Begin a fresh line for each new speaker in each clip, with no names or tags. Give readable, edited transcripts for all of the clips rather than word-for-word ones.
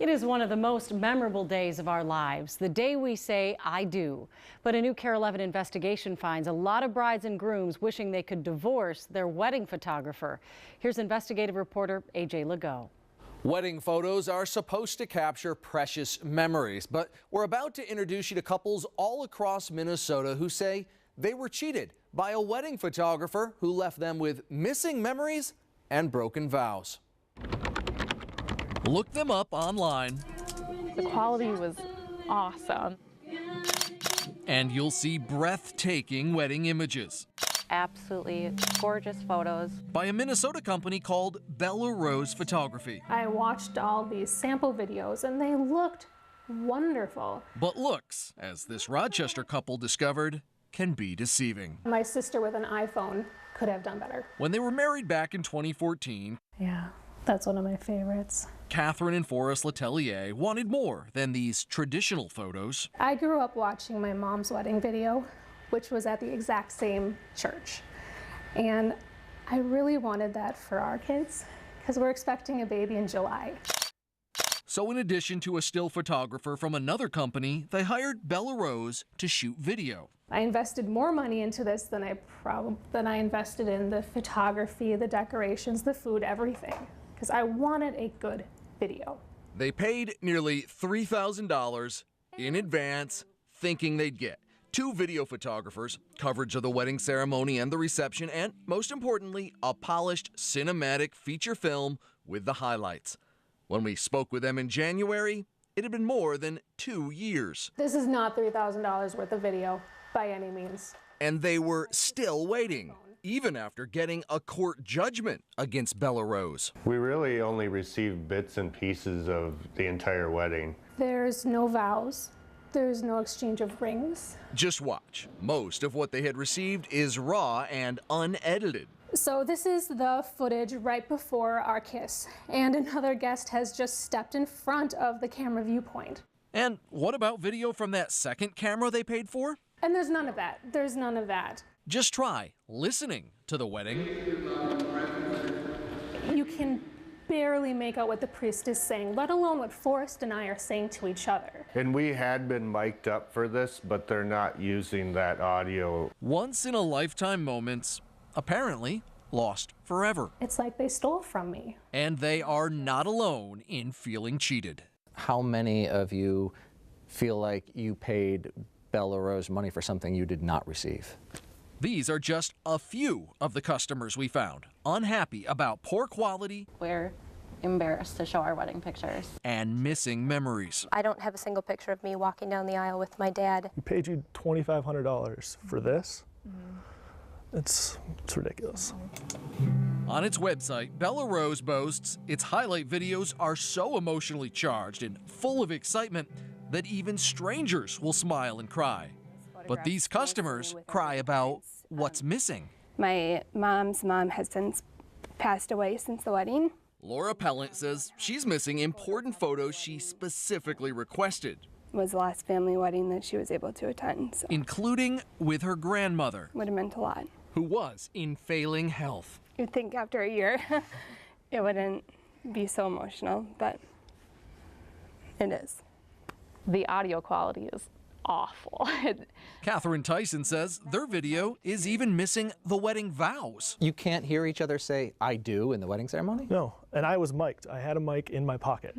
It is one of the most memorable days of our lives, the day we say, I do. But a new KARE 11 investigation finds a lot of brides and grooms wishing they could divorce their wedding photographer. Here's investigative reporter AJ Legault.
Wedding photos are supposed to capture precious memories, but we're about to introduce you to couples all across Minnesota who say they were cheated by a wedding photographer who left them with missing memories and broken vows. Look them up online.
The quality was awesome.
And you'll see breathtaking wedding images.
Absolutely gorgeous photos.
By a Minnesota company called Bella Rose Photography.
I watched all these sample videos and they looked wonderful.
But looks, as this Rochester couple discovered, can be deceiving.
My sister with an iPhone could have done better.
When they were married back in 2014,
Yeah, that's one of my favorites.
Catherine and Forrest Letelier wanted more than these traditional photos.
I grew up watching my mom's wedding video, which was at the exact same church. And I really wanted that for our kids because we're expecting a baby in July.
So in addition to a still photographer from another company, they hired Bella Rose to shoot video.
I invested more money into this than I invested in the photography, the decorations, the food, everything, because I wanted a good video.
They paid nearly $3,000 in advance, thinking they'd get 2 video photographers, coverage of the wedding ceremony and the reception, and most importantly, a polished cinematic feature film with the highlights. When we spoke with them in January, it had been more than 2 years.
This is not $3,000 worth of video by any means.
And they were still waiting, even after getting a court judgment against Bella Rose.
We really only received bits and pieces of the entire wedding.
There's no vows. There's no exchange of rings.
Just watch. Most of what they had received is raw and unedited.
So this is the footage right before our kiss, and another guest has just stepped in front of the camera viewpoint.
And what about video from that second camera they paid for?
And there's none of that. There's none of that.
Just try listening to the wedding.
You can barely make out what the priest is saying, let alone what Forrest and I are saying to each other.
And we had been mic'd up for this, but they're not using that audio.
Once in a lifetime moments, apparently lost forever.
It's like they stole from me.
And they are not alone in feeling cheated.
How many of you feel like you paid Bella Rose money for something you did not receive?
These are just a few of the customers we found, unhappy about poor quality.
We're embarrassed to show our wedding pictures.
And missing memories.
I don't have a single picture of me walking down the aisle with my dad.
We paid you $2,500 for this? It's ridiculous.
On its website, Bella Rose boasts its highlight videos are so emotionally charged and full of excitement that even strangers will smile and cry. But these customers cry about what's missing.
My mom's mom has since passed away since the wedding.
Laura Pellant says she's missing important photos she specifically requested.
It was the last family wedding that she was able to attend, so
Including with her grandmother,
would have meant a lot.
who was in failing health.
You'd think after a year it wouldn't be so emotional, but it is.
The audio quality is awful.
Catherine Tyson says their video is even missing the wedding vows.
You can't hear each other say, I do, in the wedding ceremony?
No, and I was mic'd. I had a mic in my pocket.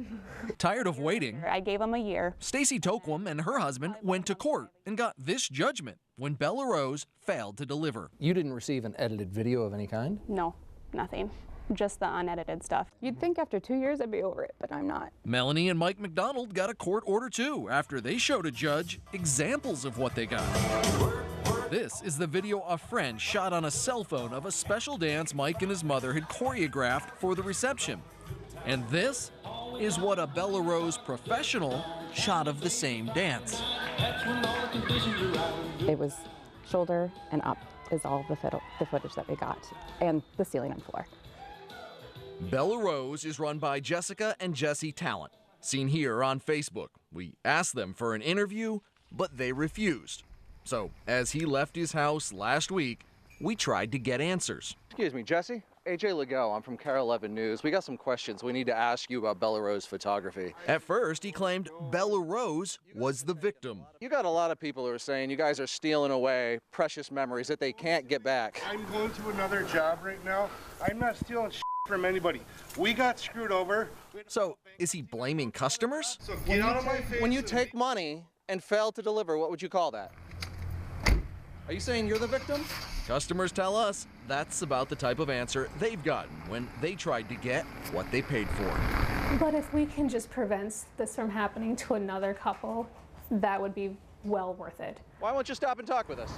Tired of waiting,
I gave him a year.
Stacy Toquam and her husband went to court and got this judgment when Bella Rose failed to deliver.
You didn't receive an edited video of any kind?
No, nothing. Just the unedited stuff. You'd think after 2 years I'd be over it, but I'm not.
Melanie and Mike McDonald got a court order too after they showed a judge examples of what they got. This is the video a friend shot on a cell phone of a special dance Mike and his mother had choreographed for the reception. And this is what a Bella Rose professional shot of the same dance.
It was shoulder and up is all the footage that we got, and the ceiling and floor.
Bella Rose is run by Jessica and Jesse Talent, seen here on Facebook. We asked them for an interview, but they refused. So, as he left his house last week, we tried to get answers.
Excuse me, Jesse,
AJ Legault, I'm from KARE 11 News. We got some questions we need to ask you about Bella Rose photography.
At first, he claimed Bella Rose was the victim.
You got a lot of people who are saying you guys are stealing away precious memories that they can't get back.
I'm going to another job right now. I'm not stealing shit from anybody. We got screwed over.
So, is he blaming customers?
So get out of my face.
When you take money and fail to deliver, what would you call that? Are you saying you're the victim?
Customers tell us that's about the type of answer they've gotten when they tried to get what they paid for.
But if we can just prevent this from happening to another couple, that would be well worth it.
Why won't you stop and talk with us?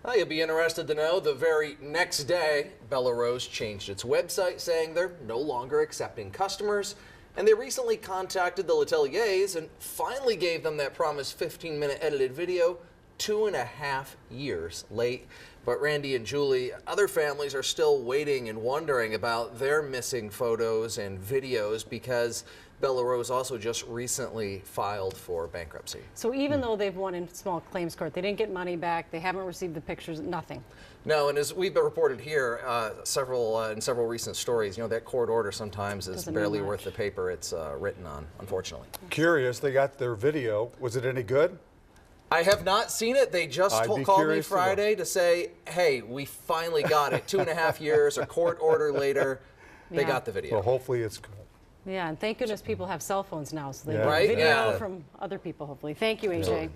Well, you'll be interested to know the very next day, Bella Rose changed its website saying they're no longer accepting customers. And they recently contacted the Leteliers and finally gave them that promised 15-minute edited video 2.5 years late. But Randy and Julie, other families are still waiting and wondering about their missing photos and videos because Bella Rose also just recently filed for bankruptcy.
So even though they've won in small claims court, they didn't get money back, they haven't received the pictures, nothing.
No, and as we've been reported here, in several recent stories, you know, that court order sometimes is barely worth the paper it's written on, unfortunately.
Curious, they got their video. Was it any good?
I have not seen it. They just called me Friday to say, hey, we finally got it. 2.5 years, a court order later, they got the video.
Well, hopefully it's good.
Yeah, and thank goodness people have cell phones now, so they
Yeah.
get
Right?
video
Yeah.
from other people, hopefully. Thank you, AJ.